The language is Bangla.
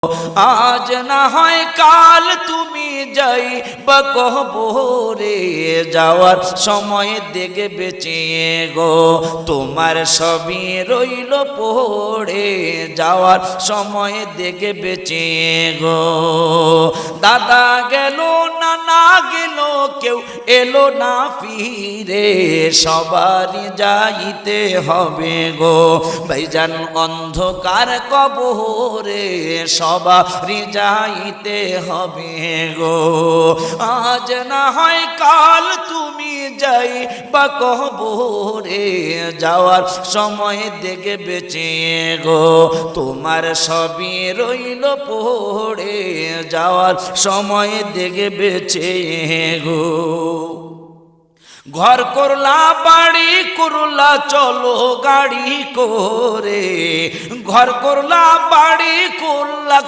আজ না হয় কাল তুমি যাইবা কবরে, যাওয়ার সময় দেখে বেঁচে গো তোমার সবই রইল পড়ে, যাওয়ার সময় দেখে বেঁচে গো। দাদা গেল নানা গেল কেউ এলো না ফিরে, সবারই যাইতে হবে গো ভাইজান অন্ধকার কবরে, সবারই যাইতে হবে গো। আজ না হয় কাল তুমি যাইবা কবরে, যাওয়ার সময় দেখে বেঁচে গো তোমার সবই রইল পড়ে, যাওয়ার সময় দেখে বেঁচে গো। ঘর করলা বাড়ি করলা চলো গাড়ি করে, ঘর করলা বাড়ি করলা